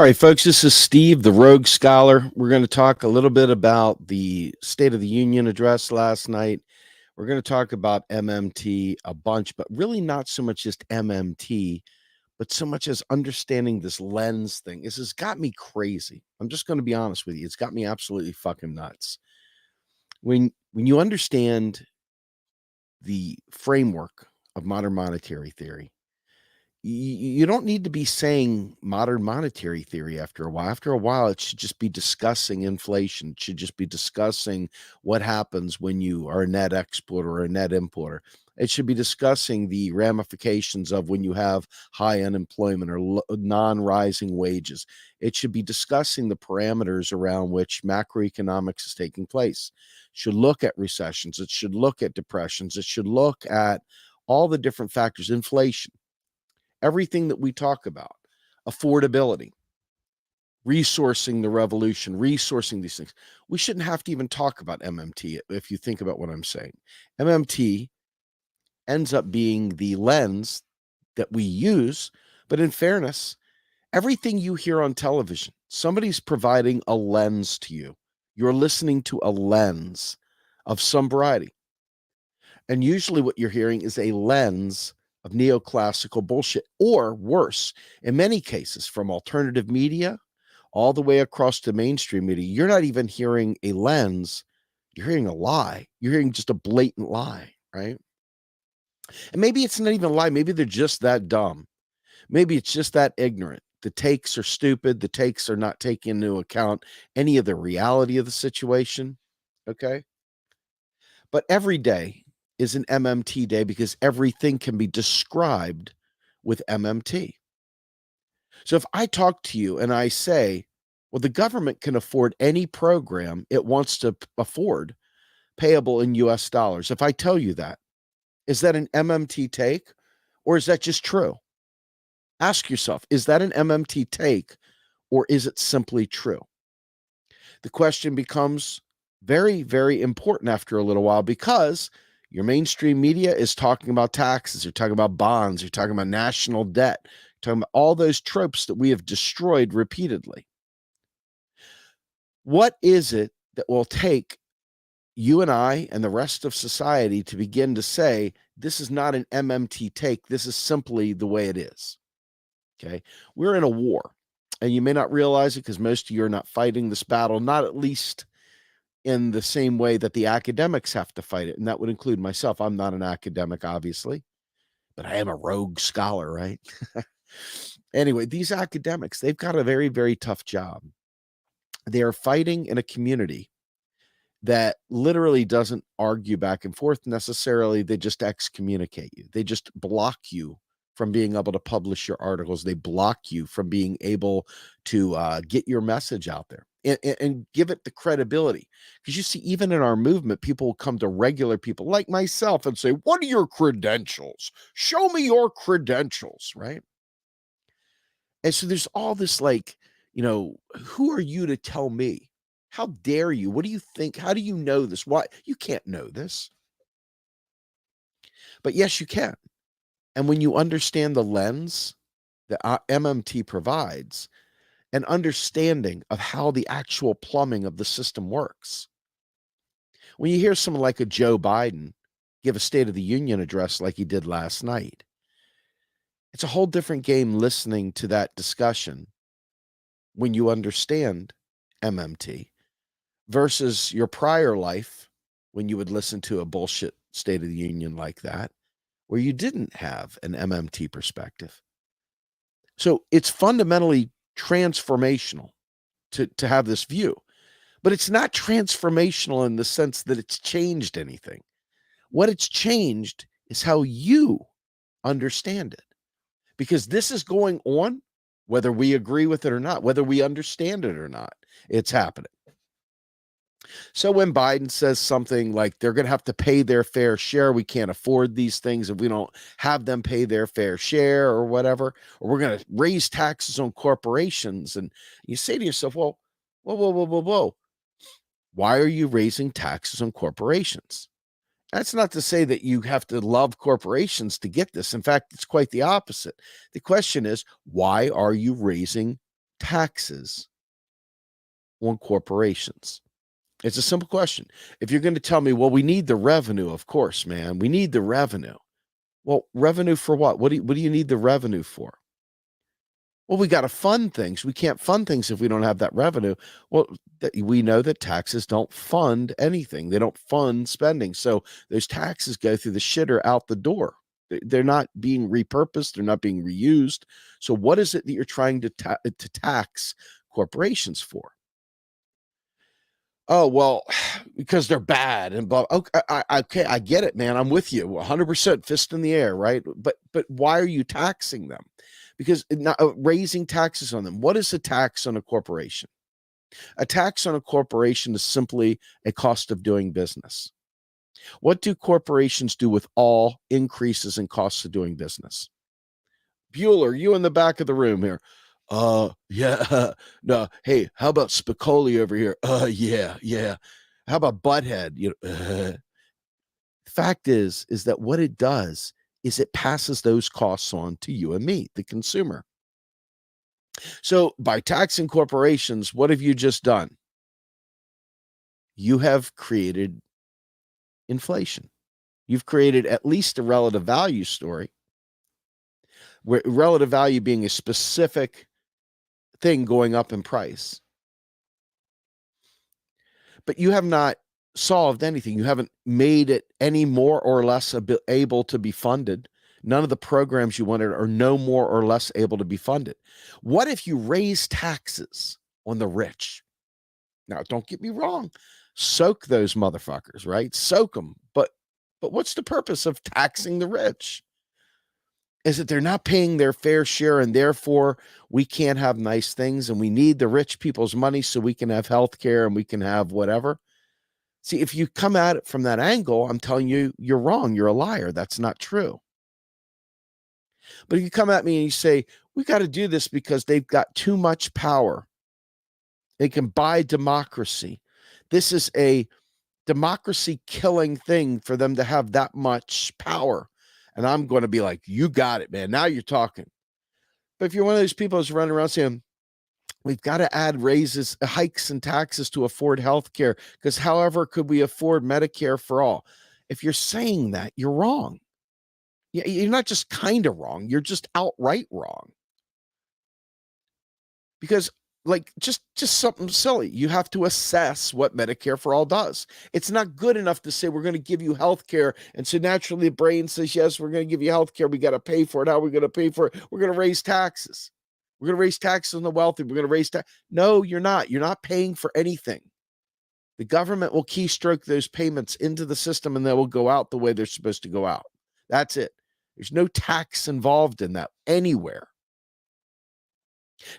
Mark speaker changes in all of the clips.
Speaker 1: All right, folks, this is Steve, the Rogue Scholar. We're going to talk a little bit about the State of the Union address last night. We're going to talk about MMT a bunch, but really not so much just MMT, but so much as understanding this lens thing. This has got me crazy. I'm just going to be honest with you. It's got me absolutely fucking nuts. When you understand the framework of modern monetary theory, you don't need to be saying modern monetary theory after a while. After a while, it should just be discussing inflation. It should just be discussing what happens when you are a net exporter or a net importer. It should be discussing the ramifications of when you have high unemployment or non-rising wages. It should be discussing the parameters around which macroeconomics is taking place. It should look at recessions. It should look at depressions. It should look at all the different factors, inflation. Everything that we talk about, affordability, resourcing the revolution, resourcing these things. We shouldn't have to even talk about MMT if you think about what I'm saying. MMT ends up being the lens that we use, but in fairness, everything you hear on television, somebody's providing a lens to you. You're listening to a lens of some variety. And usually what you're hearing is a lens of neoclassical bullshit, or worse, in many cases, from alternative media all the way across to mainstream media. You're not even hearing a lens, you're hearing a lie. You're hearing just a blatant lie, right? And maybe it's not even a lie. Maybe they're just that dumb. Maybe it's just that ignorant. The takes are stupid. The takes are not taking into account any of the reality of the situation, okay? But every day is an MMT day because everything can be described with MMT. So if I talk to you and I say, well, the government can afford any program it wants to afford payable in US dollars. If I tell you that, is that an MMT take or is that just true? Ask yourself, is that an MMT take or is it simply true? The question becomes very, very important after a little while because your mainstream media is talking about taxes, you're talking about bonds, you're talking about national debt, you're talking about all those tropes that we have destroyed repeatedly. What is it that will take you and I and the rest of society to begin to say, this is not an MMT take, this is simply the way it is? Okay, we're in a war, and you may not realize it because most of you are not fighting this battle, not at least in the same way that the academics have to fight it. And that would include myself. I'm not an academic, obviously, but I am a rogue scholar, right? Anyway, these academics, they've got a very, very tough job. They are fighting in a community that literally doesn't argue back and forth necessarily. They just excommunicate you. They just block you from being able to publish your articles. They block you from being able to get your message out there and give it the credibility. Because you see, even in our movement, people will come to regular people like myself and say, what are your credentials? Show me your credentials, right? And so there's all this like, who are you to tell me? How dare you? What do you think? How do you know this? Why? You can't know this. But yes, you can. And when you understand the lens that MMT provides, an understanding of how the actual plumbing of the system works. When you hear someone like a Joe Biden give a State of the Union address like he did last night, it's a whole different game listening to that discussion when you understand MMT versus your prior life when you would listen to a bullshit State of the Union like that, where you didn't have an MMT perspective. So it's fundamentally transformational to have this view, but it's not transformational in the sense that it's changed anything. What it's changed is how you understand it, because this is going on, whether we agree with it or not, whether we understand it or not, it's happening. So when Biden says something like they're going to have to pay their fair share, we can't afford these things if we don't have them pay their fair share or whatever, or we're going to raise taxes on corporations. And you say to yourself, well, whoa. Why are you raising taxes on corporations? That's not to say that you have to love corporations to get this. In fact, it's quite the opposite. The question is, why are you raising taxes on corporations? It's a simple question. If you're going to tell me, well, we need the revenue, of course, man, we need the revenue. Well, revenue for what? What do you need the revenue for? Well, we got to fund things. We can't fund things if we don't have that revenue. Well, we know that taxes don't fund anything. They don't fund spending. So those taxes go through the shitter out the door. They're not being repurposed. They're not being reused. So what is it that you're trying to tax corporations for? Oh, well, because they're bad and blah. Okay, okay, I get it, man. I'm with you 100%, fist in the air, right? But why are you taxing them? Because raising taxes on them. What is a tax on a corporation? A tax on a corporation is simply a cost of doing business. What do corporations do with all increases in costs of doing business? Bueller, you in the back of the room here. Yeah. No, hey, how about Spicoli over here? Yeah. How about Butthead? Fact is that what it does is it passes those costs on to you and me, the consumer. So by taxing corporations, what have you just done? You have created inflation. You've created at least a relative value story, where relative value being a specific thing going up in price. But you have not solved anything. You haven't made it any more or less able to be funded. None of the programs you wanted are no more or less able to be funded. What if you raise taxes on the rich? Now, don't get me wrong. Soak those motherfuckers, right? Soak them. But what's the purpose of taxing the rich? Is that they're not paying their fair share, and therefore we can't have nice things, and we need the rich people's money so we can have health care and we can have whatever. See, if you come at it from that angle, I'm telling you, you're wrong. You're a liar. That's not true. But if you come at me and you say, we got to do this because they've got too much power, they can buy democracy. This is a democracy killing thing for them to have that much power. And I'm going to be like, you got it, man. Now you're talking. But if you're one of those people who's running around saying, we've got to add raises, hikes, and taxes to afford health care, because however could we afford Medicare for all? If you're saying that, you're wrong. You're not just kind of wrong. You're just outright wrong. Because like just something silly. You have to assess what Medicare for all does. It's not good enough to say we're going to give you health care. And so naturally the brain says, yes, we're going to give you health care. We got to pay for it. How are we going to pay for it? We're going to raise taxes. We're going to raise taxes on the wealthy. We're going to raise tax. No, you're not. You're not paying for anything. The government will keystroke those payments into the system and they will go out the way they're supposed to go out. That's it. There's no tax involved in that anywhere.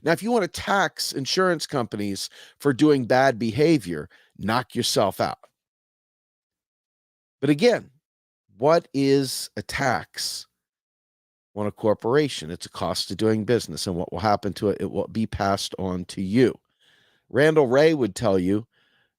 Speaker 1: Now, if you want to tax insurance companies for doing bad behavior, knock yourself out. But again, what is a tax on a corporation? It's a cost of doing business, and what will happen to it? It will be passed on to you. Randall Wray would tell you,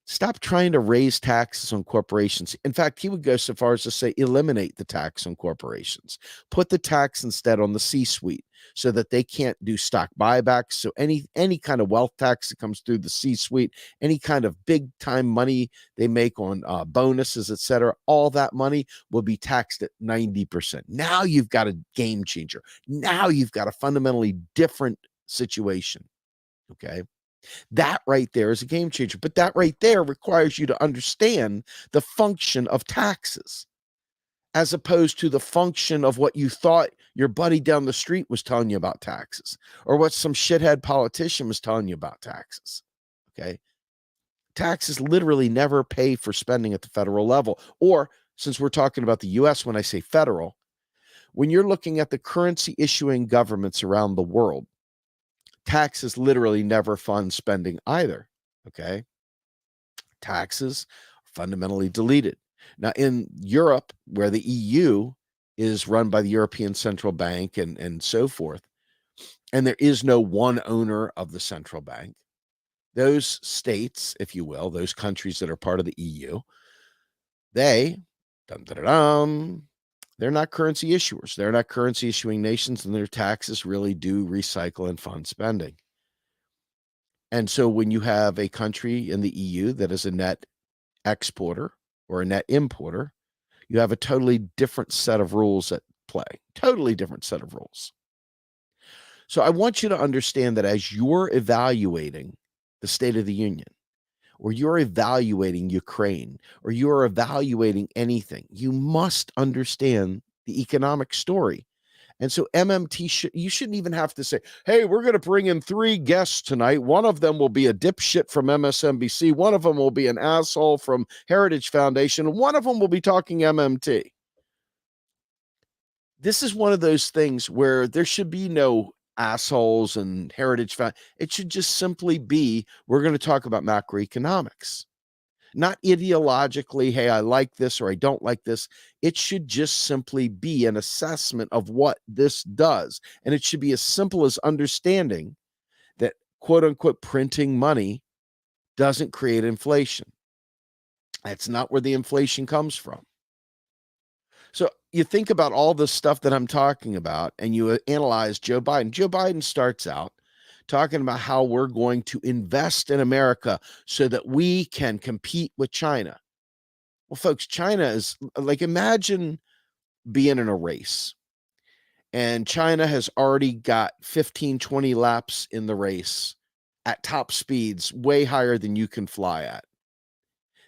Speaker 1: stop trying to raise taxes on corporations. In fact, he would go so far as to say, eliminate the tax on corporations. Put the tax instead on the C-suite so that they can't do stock buybacks. So any kind of wealth tax that comes through the C-suite, any kind of big time money they make on bonuses, et cetera, all that money will be taxed at 90%. Now you've got a game changer. Now you've got a fundamentally different situation. Okay. That right there is a game changer. But that right there requires you to understand the function of taxes as opposed to the function of what you thought your buddy down the street was telling you about taxes or what some shithead politician was telling you about taxes. Okay. Taxes literally never pay for spending at the federal level. Or since we're talking about the US, when I say federal, when you're looking at the currency issuing governments around the world, taxes literally never fund spending either. Okay. Taxes are fundamentally deleted. Now, in Europe, where the EU is run by the European Central Bank and so forth, and there is no one owner of the central bank, those states, if you will, those countries that are part of the EU, they're not currency issuers. They're not currency issuing nations, and their taxes really do recycle and fund spending. And so when you have a country in the EU that is a net exporter or a net importer, you have a totally different set of rules at play, totally different set of rules. So I want you to understand that as you're evaluating the State of the Union, or you're evaluating Ukraine, or you're evaluating anything, you must understand the economic story. And so MMT, you shouldn't even have to say, hey, we're going to bring in 3 guests tonight. One of them will be a dipshit from MSNBC. One of them will be an asshole from Heritage Foundation. And one of them will be talking MMT. This is one of those things where there should be no assholes and Heritage Foundation. It should just simply be, we're going to talk about macroeconomics. Not ideologically, hey, I like this or I don't like this. It should just simply be an assessment of what this does. And it should be as simple as understanding that, quote unquote, printing money doesn't create inflation. That's not where the inflation comes from. So you think about all this stuff that I'm talking about and you analyze Joe Biden. Joe Biden starts out talking about how we're going to invest in America so that we can compete with China. Well, folks, China is like, imagine being in a race and China has already got 15, 20 laps in the race at top speeds, way higher than you can fly at.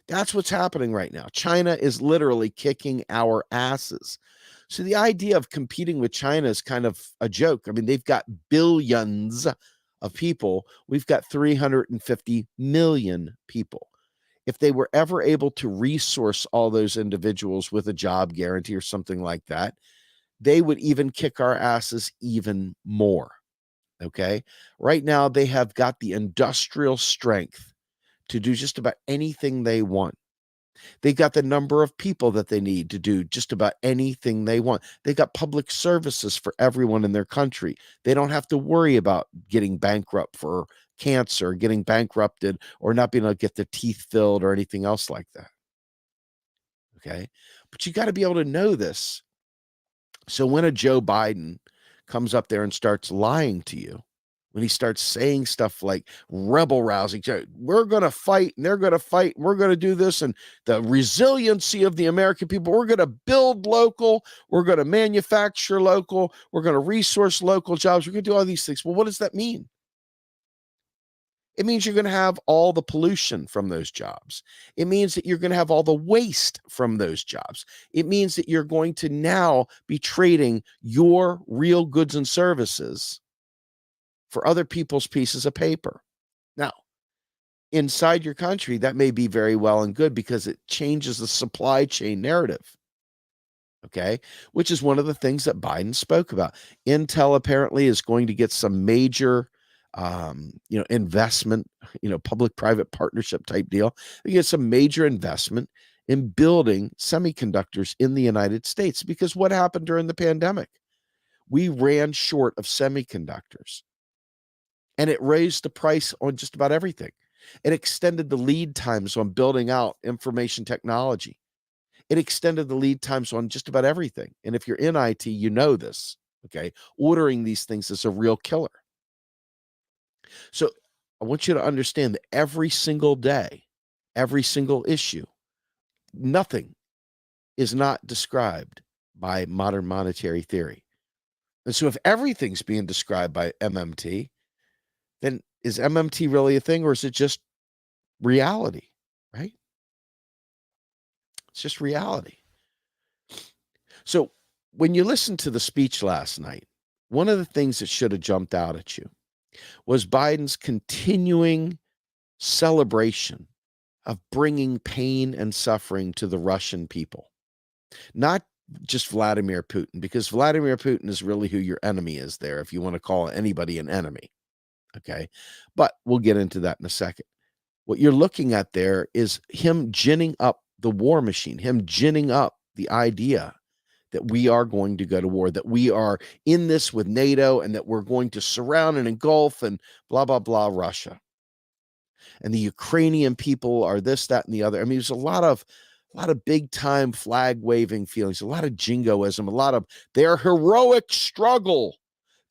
Speaker 1: That's what's happening right now. China is literally kicking our asses. So the idea of competing with China is kind of a joke. I mean, they've got billions of people. We've got 350 million people. If they were ever able to resource all those individuals with a job guarantee or something like that, they would even kick our asses even more. Okay. Right now, they have got the industrial strength to do just about anything they want. They got the number of people that they need to do just about anything they want. They got public services for everyone in their country. They don't have to worry about getting bankrupt for cancer, getting bankrupted, or not being able to get their teeth filled or anything else like that. Okay. But you got to be able to know this. So when a Joe Biden comes up there and starts lying to you, when he starts saying stuff like rebel rousing, we're going to fight and they're going to fight, and we're going to do this, and the resiliency of the American people, we're going to build local, we're going to manufacture local, we're going to resource local jobs, we're going to do all these things. Well, what does that mean? It means you're going to have all the pollution from those jobs. It means that you're going to have all the waste from those jobs. It means that you're going to now be trading your real goods and services for other people's pieces of paper. Now, inside your country, that may be very well and good because it changes the supply chain narrative. Okay, which is one of the things that Biden spoke about. Intel apparently is going to get some major investment, public-private partnership type deal. They get some major investment in building semiconductors in the United States, because what happened during the pandemic? We ran short of semiconductors, and it raised the price on just about everything. It extended the lead times on building out information technology. It extended the lead times on just about everything. And if you're in IT, you know this, okay? Ordering these things is a real killer. So I want you to understand that every single day, every single issue, nothing is not described by modern monetary theory. And so if everything's being described by MMT, then is MMT really a thing, or is it just reality, right? It's just reality. So when you listen to the speech last night, one of the things that should have jumped out at you was Biden's continuing celebration of bringing pain and suffering to the Russian people. Not just Vladimir Putin, because Vladimir Putin is really who your enemy is there, if you want to call anybody an enemy. Okay. But we'll get into that in a second. What you're looking at there is him ginning up the war machine, him ginning up the idea that we are going to go to war, that we are in this with NATO, and that we're going to surround and engulf and blah, blah, blah, Russia. And the Ukrainian people are this, that, and the other. I mean, there's a lot of big time flag waving feelings, a lot of jingoism, a lot of their heroic struggle.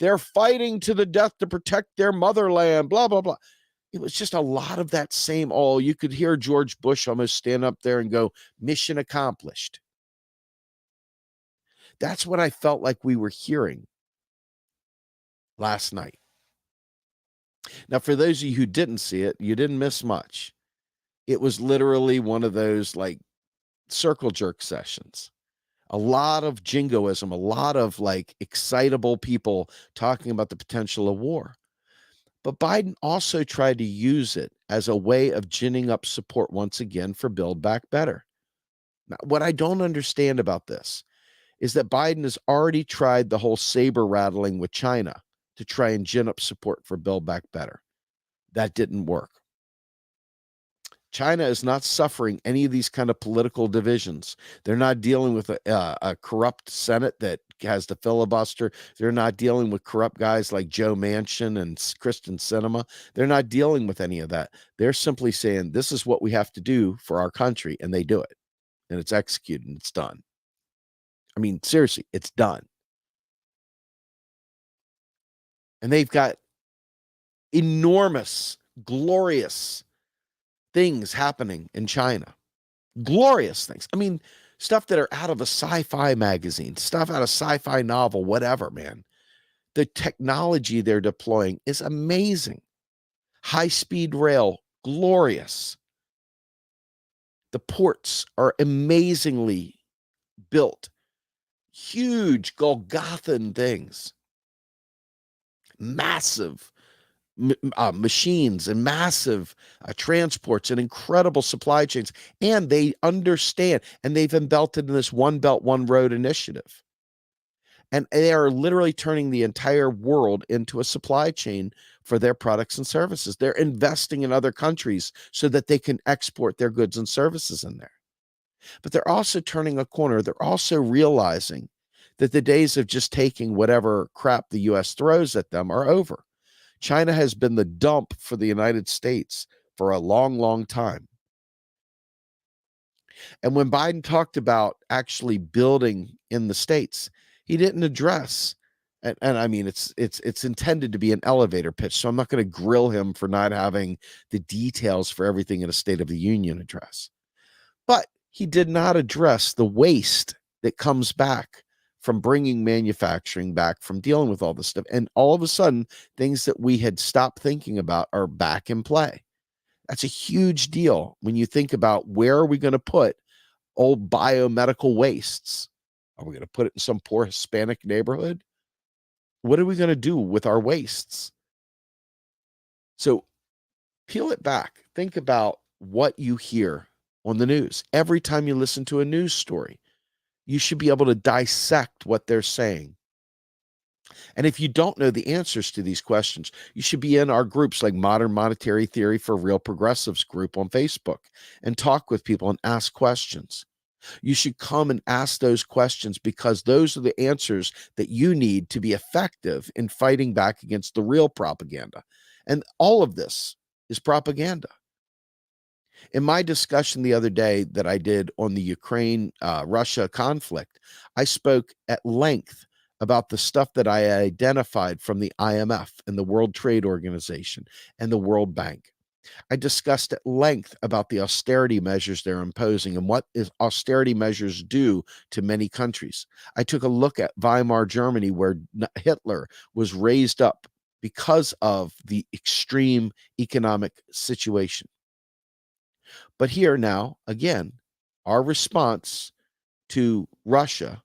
Speaker 1: They're fighting to the death to protect their motherland, blah, blah, blah. It was just a lot of that same, oh, you could hear George Bush almost stand up there and go, mission accomplished. That's what I felt like we were hearing last night. Now, for those of you who didn't see it, you didn't miss much. It was literally one of those like circle jerk sessions. A lot of jingoism, a lot of like excitable people talking about the potential of war. But Biden also tried to use it as a way of ginning up support once again for Build Back Better. Now, what I don't understand about this is that Biden has already tried the whole saber rattling with China to try and gin up support for Build Back Better. That didn't work. China is not suffering any of these kind of political divisions. They're not dealing with a corrupt Senate that has the filibuster. They're not dealing with corrupt guys like Joe Manchin and Kristen Sinema. They're not dealing with any of that. They're simply saying, this is what we have to do for our country, and they do it. And it's executed, and it's done. I mean, seriously, it's done. And they've got enormous, glorious things happening in China. Glorious things. I mean, stuff that are out of a sci-fi magazine, stuff out of sci-fi novel, whatever, man. The technology they're deploying is amazing. High-speed rail, glorious. The ports are amazingly built. Huge Golgothan things. Massive machines and massive transports and incredible supply chains. And they understand, and they've belted in this One Belt, One Road initiative. And they are literally turning the entire world into a supply chain for their products and services. They're investing in other countries so that they can export their goods and services in there. But they're also turning a corner. They're also realizing that the days of just taking whatever crap the U.S. throws at them are over. China has been the dump for the United States for a long, long time. And when Biden talked about actually building in the States, he didn't address, and I mean, it's intended to be an elevator pitch, so I'm not going to grill him for not having the details for everything in a State of the Union address. But he did not address the waste that comes back from bringing manufacturing back, from dealing with all this stuff. And all of a sudden, things that we had stopped thinking about are back in play. That's a huge deal when you think about, where are we going to put old biomedical wastes? Are we going to put it in some poor Hispanic neighborhood? What are we going to do with our wastes? So peel it back. Think about what you hear on the news. Every time you listen to a news story, you should be able to dissect what they're saying. And if you don't know the answers to these questions, you should be in our groups like Modern Monetary Theory for Real Progressives group on Facebook and talk with people and ask questions. You should come and ask those questions, because those are the answers that you need to be effective in fighting back against the real propaganda. And all of this is propaganda. In my discussion the other day that I did on the Ukraine-Russia conflict, I spoke at length about the stuff that I identified from the IMF and the World Trade Organization and the World Bank. I discussed at length about the austerity measures they're imposing and what austerity measures do to many countries. I took a look at Weimar Germany, where Hitler was raised up because of the extreme economic situation. But here now, again, our response to Russia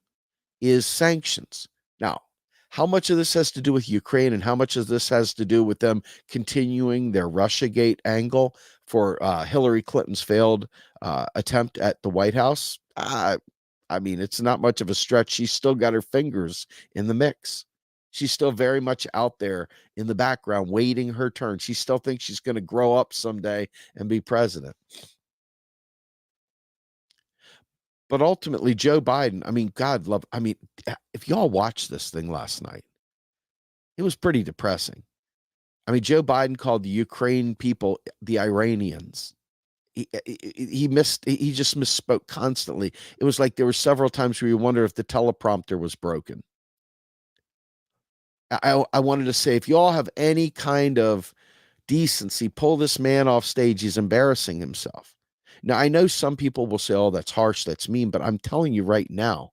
Speaker 1: is sanctions. Now, how much of this has to do with Ukraine and how much of this has to do with them continuing their Russiagate angle for Hillary Clinton's failed attempt at the White House? I mean, it's not much of a stretch. She's still got her fingers in the mix. She's still very much out there in the background waiting her turn. She still thinks she's going to grow up someday and be president. But ultimately, Joe Biden, I mean, God love, I mean, if y'all watched this thing last night, it was pretty depressing. I mean, Joe Biden called the Ukraine people the Iranians. He just misspoke constantly. It was like there were several times where you wonder if the teleprompter was broken. I wanted to say, if you all have any kind of decency, pull this man off stage. He's embarrassing himself. Now, I know some people will say, oh, that's harsh, that's mean, but I'm telling you right now,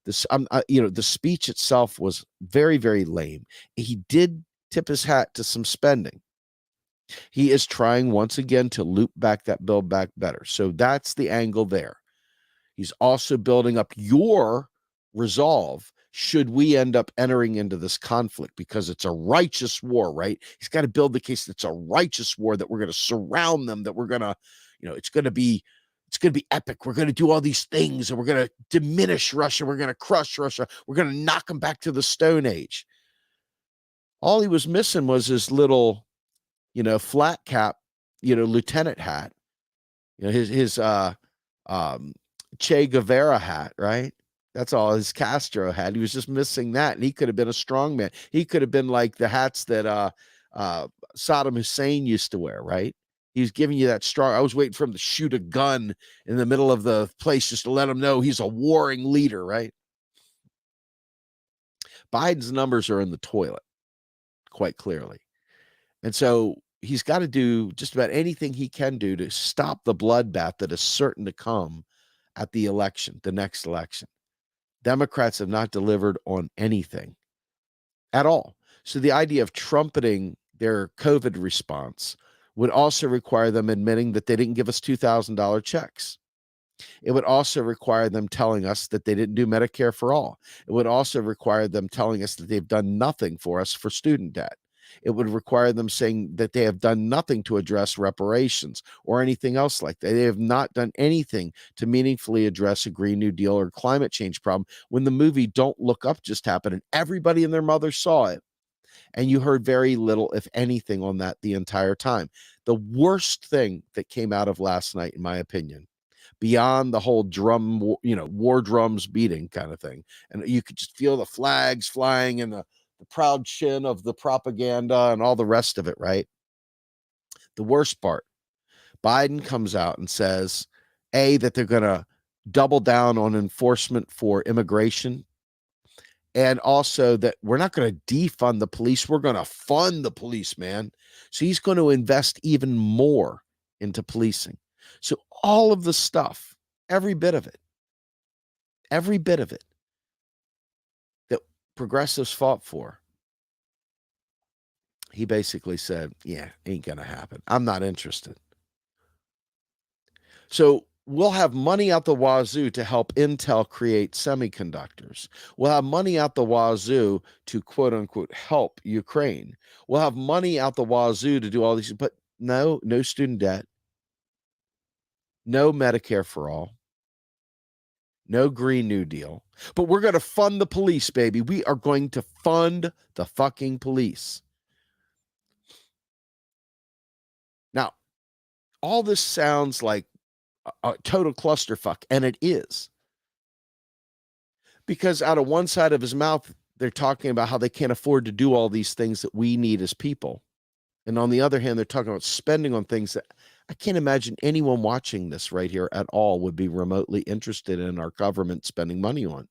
Speaker 1: the speech itself was very, very lame. He did tip his hat to some spending. He is trying once again to loop back that Build Back Better. So that's the angle there. He's also building up your resolve should we end up entering into this conflict, because it's a righteous war, right? He's got to build the case that it's a righteous war, that we're going to surround them, that we're going to, it's going to be epic. We're going to do all these things, and we're going to diminish Russia. We're going to crush Russia. We're going to knock them back to the Stone Age. All he was missing was his little, flat cap, lieutenant hat, his Che Guevara hat, right? That's all his Castro hat. He was just missing that, and he could have been a strong man. He could have been like the hats that Saddam Hussein used to wear, right? He was giving you that strong. I was waiting for him to shoot a gun in the middle of the place just to let him know he's a warring leader, right? Biden's numbers are in the toilet, quite clearly. And so he's got to do just about anything he can do to stop the bloodbath that is certain to come at the election, the next election. Democrats have not delivered on anything at all. So the idea of trumpeting their COVID response would also require them admitting that they didn't give us $2,000 checks. It would also require them telling us that they didn't do Medicare for all. It would also require them telling us that they've done nothing for us for student debt. It would require them saying that they have done nothing to address reparations or anything else like that. They have not done anything to meaningfully address a Green New Deal or climate change problem, when the movie Don't Look Up just happened and everybody and their mother saw it. And you heard very little, if anything, on that the entire time. The worst thing that came out of last night, in my opinion, beyond the whole drum, war drums beating kind of thing, and you could just feel the flags flying and the proud chin of the propaganda and all the rest of it, right? The worst part, Biden comes out and says, A, that they're going to double down on enforcement for immigration, and also that we're not going to defund the police. We're going to fund the police, man. So he's going to invest even more into policing. So all of the stuff, every bit of it that progressives fought for, he basically said, yeah, ain't going to happen. I'm not interested. So we'll have money out the wazoo to help Intel create semiconductors. We'll have money out the wazoo to, quote unquote, help Ukraine. We'll have money out the wazoo to do all these, but no student debt, no Medicare for all, no Green New Deal. But we're going to fund the police, baby. We are going to fund the fucking police. Now, all this sounds like a total clusterfuck, and it is. Because out of one side of his mouth, they're talking about how they can't afford to do all these things that we need as people. And on the other hand, they're talking about spending on things that I can't imagine anyone watching this right here at all would be remotely interested in our government spending money on.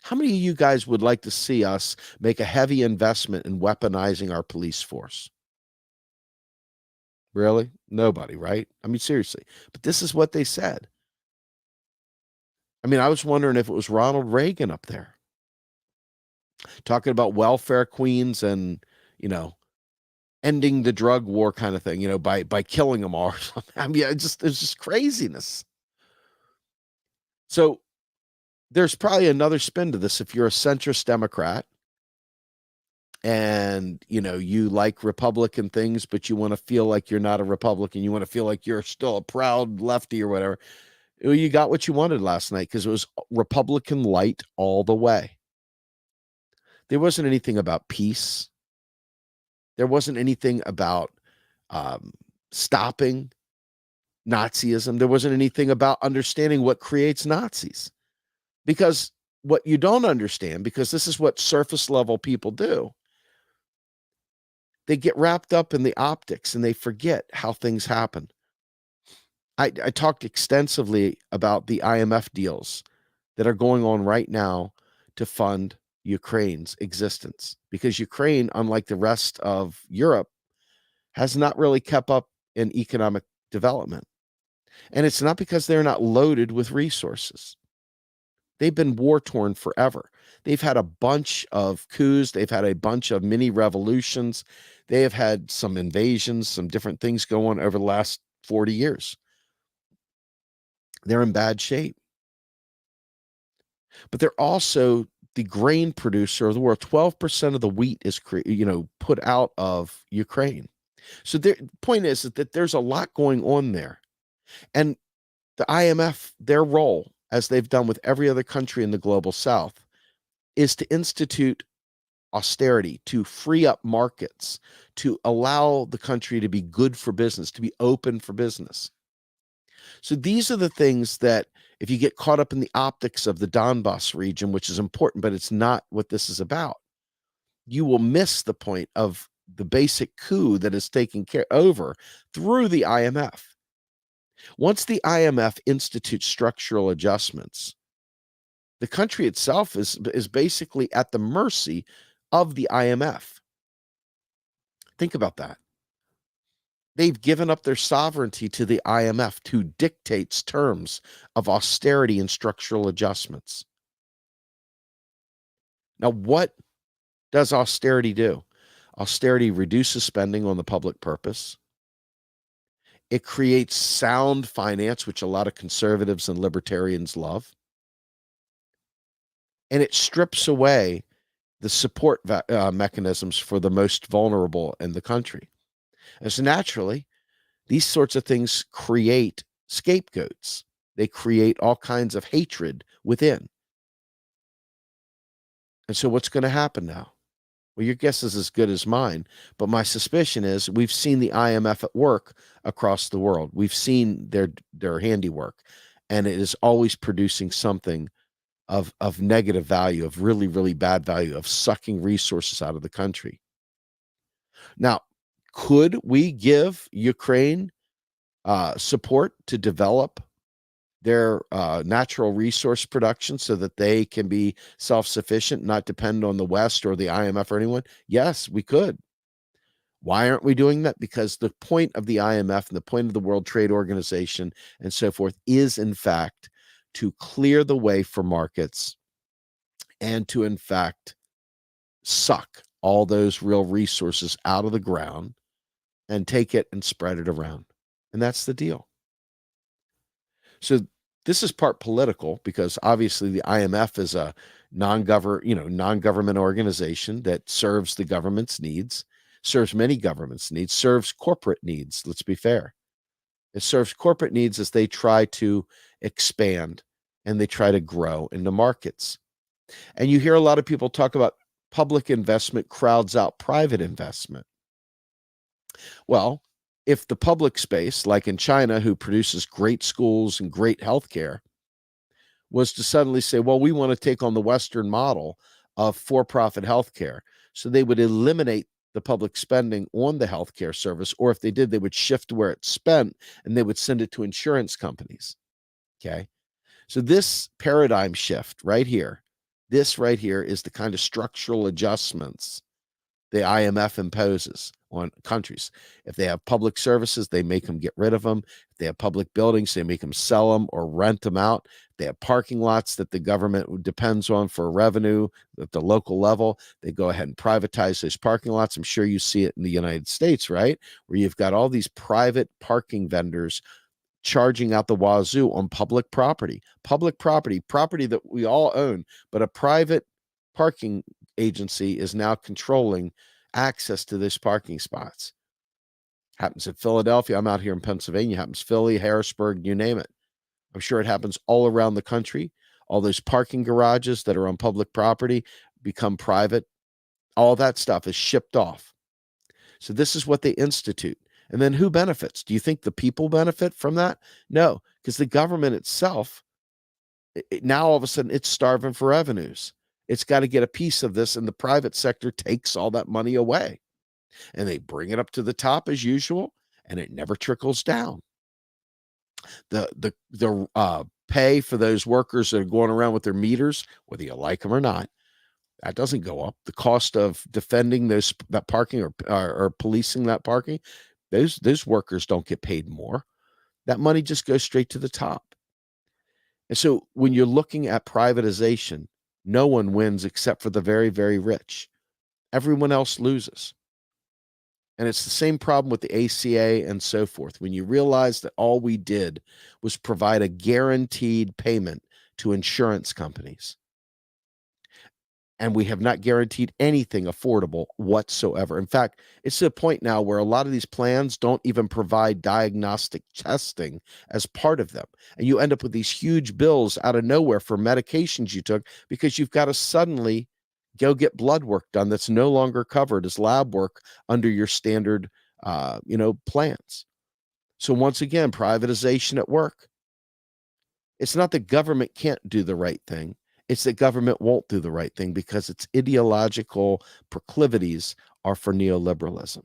Speaker 1: How many of you guys would like to see us make a heavy investment in weaponizing our police force? Really? Nobody, right? I mean, seriously. But this is what they said. I mean, I was wondering if it was Ronald Reagan up there talking about welfare queens and, ending the drug war kind of thing, by killing them all or something. I mean, it's just craziness. So there's probably another spin to this. If you're a centrist Democrat and, you like Republican things, but you want to feel like you're not a Republican, you want to feel like you're still a proud lefty or whatever, you got what you wanted last night, because it was Republican light all the way. There wasn't anything about peace. There wasn't anything about stopping Nazism. There wasn't anything about understanding what creates Nazis. Because what you don't understand, because this is what surface level people do, they get wrapped up in the optics and they forget how things happen. I talked extensively about the IMF deals that are going on right now to fund Ukraine's existence, because Ukraine, unlike the rest of Europe, has not really kept up in economic development. And it's not because they're not loaded with resources. They've been war torn forever. They've had a bunch of coups, they've had a bunch of mini revolutions, they have had some invasions, some different things go on over the last 40 years. They're in bad shape. But they're also the grain producer of the world. 12% of the wheat is put out of Ukraine. So the point is that there's a lot going on there. And the IMF, their role, as they've done with every other country in the global south, is to institute austerity, to free up markets, to allow the country to be good for business, to be open for business. So these are the things that, if you get caught up in the optics of the Donbass region, which is important, but it's not what this is about, you will miss the point of the basic coup that is taking care over through the IMF. Once the IMF institutes structural adjustments, the country itself is basically at the mercy of the IMF. Think about that. They've given up their sovereignty to the IMF to dictate terms of austerity and structural adjustments. Now, what does austerity do? Austerity reduces spending on the public purpose. It creates sound finance, which a lot of conservatives and libertarians love. And it strips away the support mechanisms for the most vulnerable in the country. And so naturally, these sorts of things create scapegoats. They create all kinds of hatred within. And so what's going to happen now? Well, your guess is as good as mine, but my suspicion is we've seen the IMF at work across the world. We've seen their handiwork, and it is always producing something of negative value, of really, really bad value, of sucking resources out of the country. Now, could we give Ukraine support to develop their natural resource production so that they can be self-sufficient, not depend on the West or the IMF or anyone? Yes, we could. Why aren't we doing that? Because the point of the IMF and the point of the World Trade Organization and so forth is, in fact, to clear the way for markets and to, in fact, suck all those real resources out of the ground and take it and spread it around. And that's the deal. So this is part political, because obviously the IMF is a non-government organization that serves the government's needs, serves many governments' needs, serves corporate needs. Let's be fair. It serves corporate needs as they try to expand and they try to grow into markets. And you hear a lot of people talk about public investment crowds out private investment. Well, if the public space, like in China, who produces great schools and great healthcare, was to suddenly say, well, we want to take on the Western model of for-profit healthcare, so they would eliminate the public spending on the healthcare service, or if they did, they would shift where it's spent and they would send it to insurance companies. Okay. So this paradigm shift right here, this right here is the kind of structural adjustments the IMF imposes on countries. If they have public services, they make them get rid of them. If they have public buildings, they make them sell them or rent them out. If they have parking lots that the government depends on for revenue at the local level, they go ahead and privatize those parking lots. I'm sure you see it in the United States, right? Where you've got all these private parking vendors charging out the wazoo on public property that we all own, but a private parking agency is now controlling access to these parking spots. Happens in Philadelphia. I'm out here in Pennsylvania. Happens Philly, Harrisburg, you name it. I'm sure it happens all around the country. All those parking garages that are on public property become private. All that stuff is shipped off. So this is what they institute. And then who benefits? Do you think the people benefit from that? No, because the government itself, now all of a sudden it's starving for revenues. It's got to get a piece of this, and the private sector takes all that money away. And they bring it up to the top as usual, and it never trickles down. The pay for those workers that are going around with their meters, whether you like them or not, That doesn't go up. The cost of defending that parking or policing that parking, those workers don't get paid more. That money just goes straight to the top. And so when you're looking at privatization, no one wins except for the very, very rich. Everyone else loses. And it's the same problem with the ACA and so forth. When you realize that all we did was provide a guaranteed payment to insurance companies, and we have not guaranteed anything affordable whatsoever. In fact, it's to the point now where a lot of these plans don't even provide diagnostic testing as part of them. And you end up with these huge bills out of nowhere for medications you took because you've got to suddenly go get blood work done that's no longer covered as lab work under your standard plans. So once again, privatization at work. It's not that government can't do the right thing. It's that government won't do the right thing because its ideological proclivities are for neoliberalism.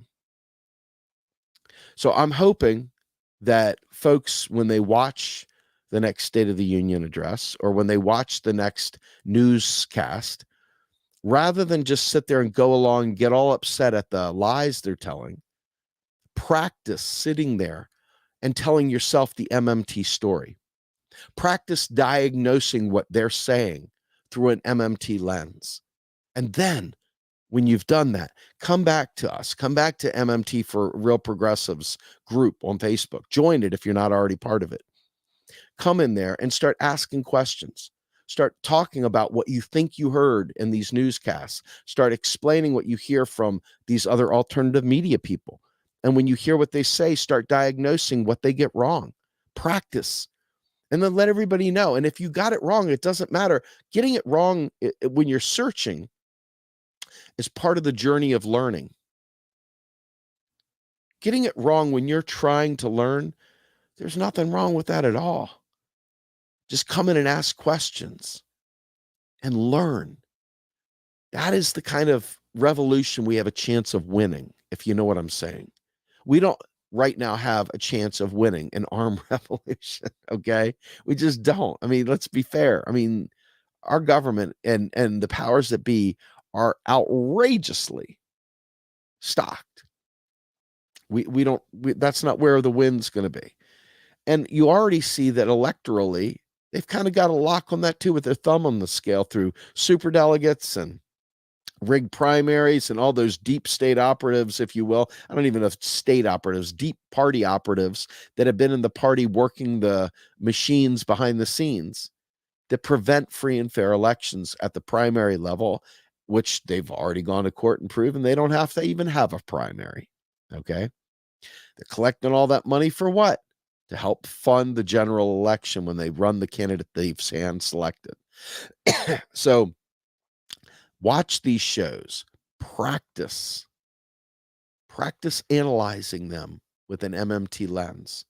Speaker 1: So I'm hoping that folks, when they watch the next State of the Union address or when they watch the next newscast, rather than just sit there and go along and get all upset at the lies they're telling, practice sitting there and telling yourself the MMT story. Practice diagnosing what they're saying through an MMT lens. And then when you've done that, come back to us. Come back to MMT for Real Progressives group on Facebook. Join it if you're not already part of it. Come in there and start asking questions. Start talking about what you think you heard in these newscasts. Start explaining what you hear from these other alternative media people. And when you hear what they say, start diagnosing what they get wrong. Practice. And then let everybody know. And if you got it wrong, it doesn't matter. Getting it wrong when you're searching is part of the journey of learning. Getting it wrong when you're trying to learn, there's nothing wrong with that at all. Just come in and ask questions and learn. That is the kind of revolution we have a chance of winning, if you know what I'm saying. We don't right now have a chance of winning an armed revolution, okay? We just don't. I mean, let's be fair. I mean, our government and the powers that be are outrageously stocked. That's not where the win's going to be. And you already see that electorally, they've kind of got a lock on that too with their thumb on the scale through superdelegates and rigged primaries and all those deep state operatives, if you will. I don't even know if state operatives, deep party operatives that have been in the party working the machines behind the scenes that prevent free and fair elections at the primary level, which they've already gone to court and proven they don't have to even have a primary. Okay. They're collecting all that money for what? To help fund the general election when they run the candidate they've hand selected. So watch these shows, practice analyzing them with an MMT lens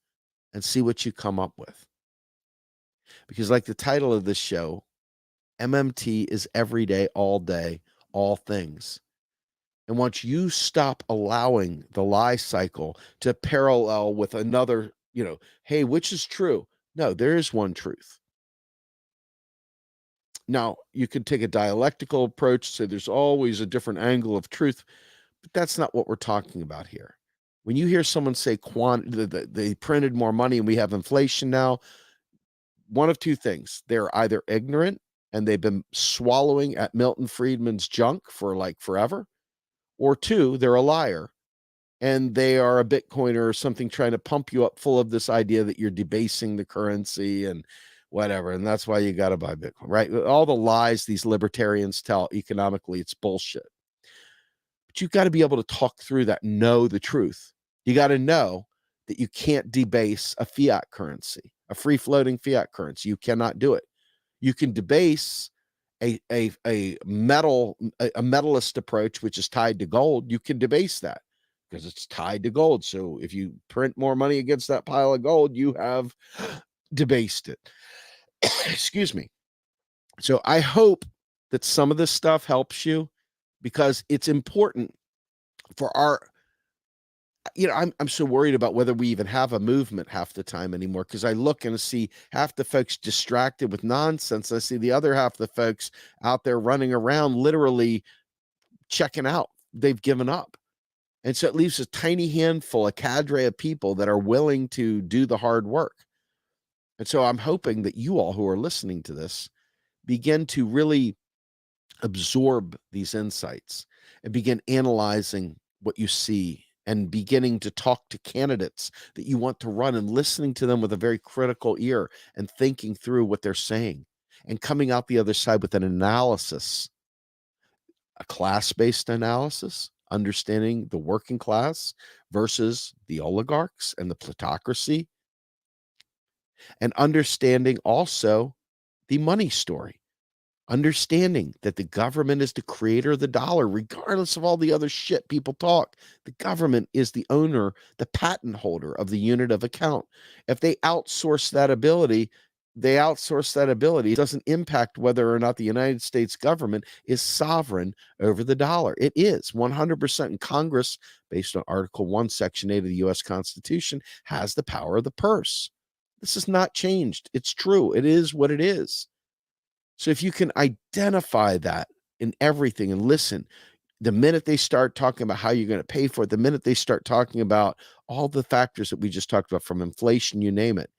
Speaker 1: and see what you come up with. Because like the title of this show, MMT is every day, all day, all things. And once you stop allowing the lie cycle to parallel with another, hey, which is true? No, there is one truth. Now, you could take a dialectical approach, say there's always a different angle of truth, but that's not what we're talking about here. When you hear someone say they printed more money and we have inflation now, one of two things. They're either ignorant and they've been swallowing at Milton Friedman's junk for like forever, or two, they're a liar and they are a Bitcoiner or something trying to pump you up full of this idea that you're debasing the currency and whatever. And that's why you got to buy Bitcoin, right? All the lies these libertarians tell economically, it's bullshit. But you've got to be able to talk through that, know the truth. You got to know that you can't debase a fiat currency, a free floating fiat currency. You cannot do it. You can debase a metalist approach, which is tied to gold. You can debase that because it's tied to gold. So if you print more money against that pile of gold, you have debased it. Excuse me. So I hope that some of this stuff helps you because it's important for our I'm so worried about whether we even have a movement half the time anymore, because I look and see half the folks distracted with nonsense. I see the other half of the folks out there running around literally checking out. They've given up. And so it leaves a tiny handful, a cadre of people that are willing to do the hard work. And so I'm hoping that you all who are listening to this begin to really absorb these insights and begin analyzing what you see and beginning to talk to candidates that you want to run and listening to them with a very critical ear and thinking through what they're saying and coming out the other side with an analysis, a class-based analysis, understanding the working class versus the oligarchs and the plutocracy, and understanding also the money story. Understanding that the government is the creator of the dollar, regardless of all the other shit people talk. The government is the owner, the patent holder of the unit of account. If they outsource that ability, they outsource that ability. It doesn't impact whether or not the United States government is sovereign over the dollar. It is 100%. And Congress, based on Article 1, Section 8 of the U.S. Constitution, has the power of the purse. This has not changed. It's true. It is what it is. So if you can identify that in everything and listen, the minute they start talking about how you're going to pay for it, the minute they start talking about all the factors that we just talked about, from inflation, you name it,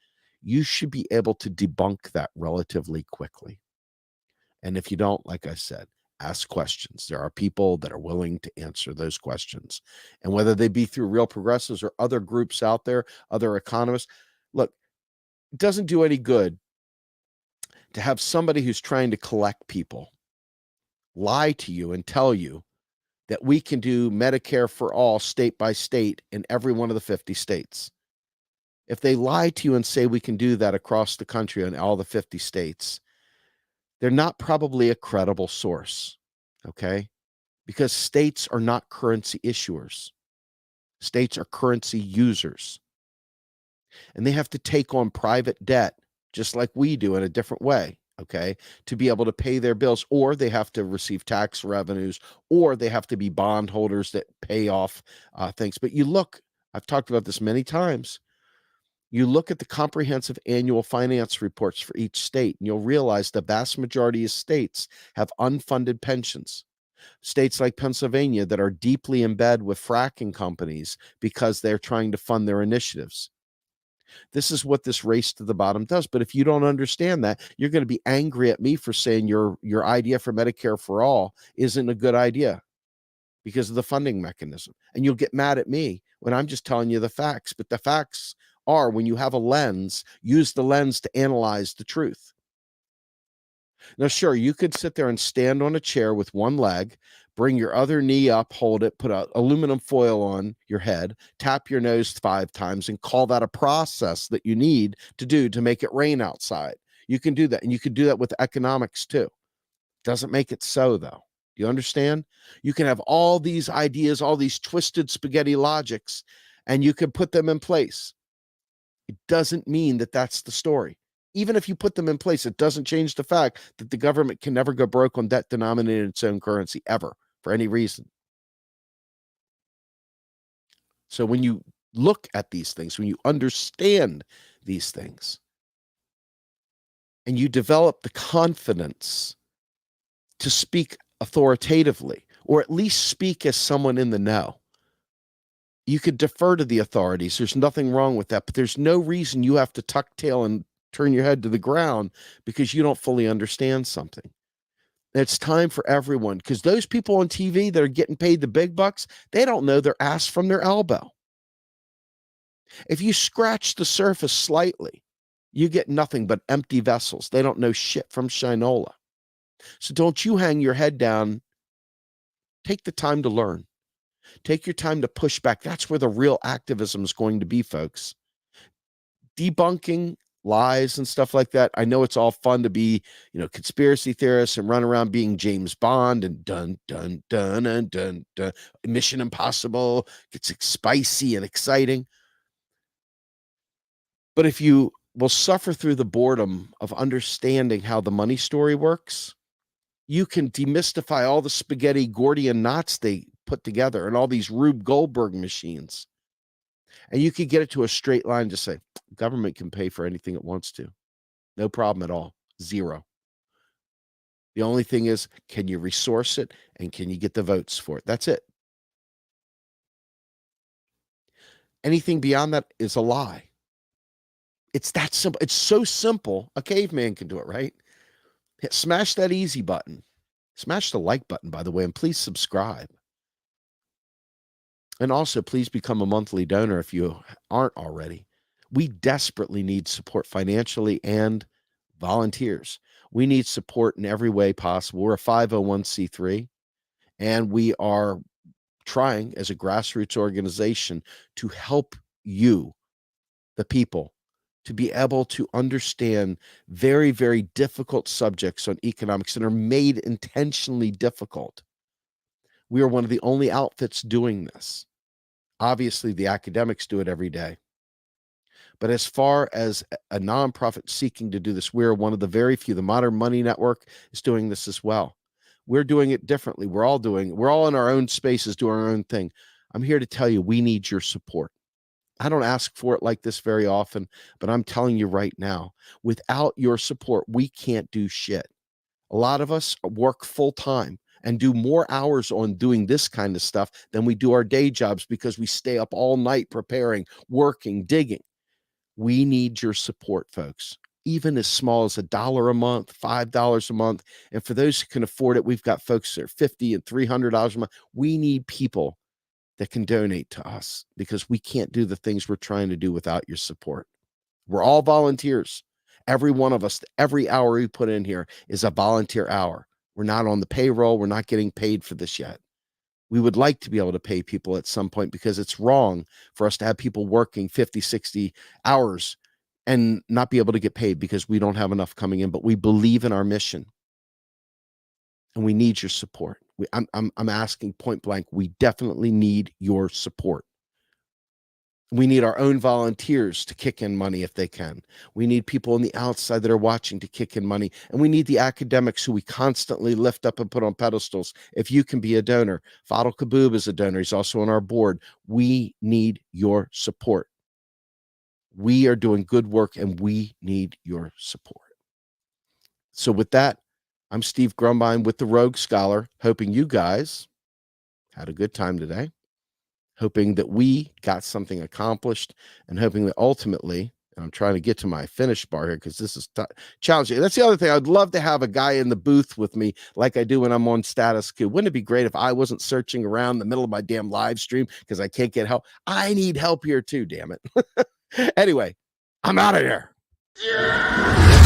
Speaker 1: you should be able to debunk that relatively quickly. And if you don't, like I said, ask questions. There are people that are willing to answer those questions. And whether they be through Real Progressives or other groups out there, other economists, look, it doesn't do any good to have somebody who's trying to collect people lie to you and tell you that we can do Medicare for all state by state in every one of the 50 states. If they lie to you and say we can do that across the country in all the 50 states, they're not probably a credible source, okay? Because states are not currency issuers. States are currency users. And they have to take on private debt just like we do in a different way, okay, to be able to pay their bills, or they have to receive tax revenues, or they have to be bondholders that pay off things. But you look, I've talked about this many times, you look at the comprehensive annual finance reports for each state, and you'll realize the vast majority of states have unfunded pensions. States like Pennsylvania that are deeply embedded with fracking companies because they're trying to fund their initiatives. This is what this race to the bottom does. But if you don't understand that, you're going to be angry at me for saying your idea for Medicare for all isn't a good idea because of the funding mechanism. And you'll get mad at me when I'm just telling you the facts. But the facts are, when you have a lens, use the lens to analyze the truth. Now, sure, you could sit there and stand on a chair with one leg, bring your other knee up, hold it, put a aluminum foil on your head, tap your nose 5 times, and call that a process that you need to do to make it rain outside. You can do that. And you can do that with economics too. Doesn't make it so, though. You understand? You can have all these ideas, all these twisted spaghetti logics, and you can put them in place. It doesn't mean that that's the story. Even if you put them in place, it doesn't change the fact that the government can never go broke on debt denominated in its own currency, ever, for any reason. So when you look at these things, when you understand these things, and you develop the confidence to speak authoritatively, or at least speak as someone in the know, you could defer to the authorities. There's nothing wrong with that, but there's no reason you have to tuck tail and turn your head to the ground because you don't fully understand something. It's time for everyone, because those people on TV that are getting paid the big bucks, they don't know their ass from their elbow. If you scratch the surface slightly, you get nothing but empty vessels. They don't know shit from Shinola. So don't you hang your head down. Take the time to learn. Take your time to push back. That's where the real activism is going to be, folks. Debunking lies and stuff like that. I know it's all fun to be, conspiracy theorists and run around being James Bond and dun, dun, dun, and dun, dun. Mission Impossible gets spicy and exciting. But if you will suffer through the boredom of understanding how the money story works, you can demystify all the spaghetti Gordian knots they put together and all these Rube Goldberg machines. And you could get it to a straight line, just say, government can pay for anything it wants to. No problem at all. Zero. The only thing is, can you resource it and can you get the votes for it? That's it. Anything beyond that is a lie. It's that simple. It's so simple. A caveman can do it, right? Smash that easy button. Smash the like button, by the way, and please subscribe. And also, please become a monthly donor if you aren't already. We desperately need support financially and volunteers. We need support in every way possible. We're a 501c3, and we are trying as a grassroots organization to help you, the people, to be able to understand very, very difficult subjects on economics that are made intentionally difficult. We are one of the only outfits doing this. Obviously, the academics do it every day. But as far as a nonprofit seeking to do this, we're one of the very few. The Modern Money Network is doing this as well. We're doing it differently. We're all in our own spaces, doing our own thing. I'm here to tell you, we need your support. I don't ask for it like this very often, but I'm telling you right now, without your support, we can't do shit. A lot of us work full time and do more hours on doing this kind of stuff than we do our day jobs because we stay up all night preparing, working, digging. We need your support, folks, even as small as $1 a month, $5 a month. And for those who can afford it, we've got folks that are $50 and $300 a month. We need people that can donate to us because we can't do the things we're trying to do without your support. We're all volunteers. Every one of us, every hour we put in here is a volunteer hour. We're not on the payroll. We're not getting paid for this yet. We would like to be able to pay people at some point because it's wrong for us to have people working 50, 60 hours and not be able to get paid because we don't have enough coming in, but we believe in our mission and we need your support. I'm asking point blank, we definitely need your support. We need our own volunteers to kick in money if they can. We need people on the outside that are watching to kick in money. And we need the academics who we constantly lift up and put on pedestals. If you can be a donor, Fadl Kaboub is a donor. He's also on our board. We need your support. We are doing good work and we need your support. So with that, I'm Steve Grumbine with the Rogue Scholar, hoping you guys had a good time today. Hoping that we got something accomplished and hoping that ultimately, and I'm trying to get to my finish bar here because this is challenging. That's the other thing. I'd love to have a guy in the booth with me like I do when I'm on Status Quo. Wouldn't it be great if I wasn't searching around the middle of my damn live stream because I can't get help? I need help here too, damn it. Anyway, I'm out of here. Yeah.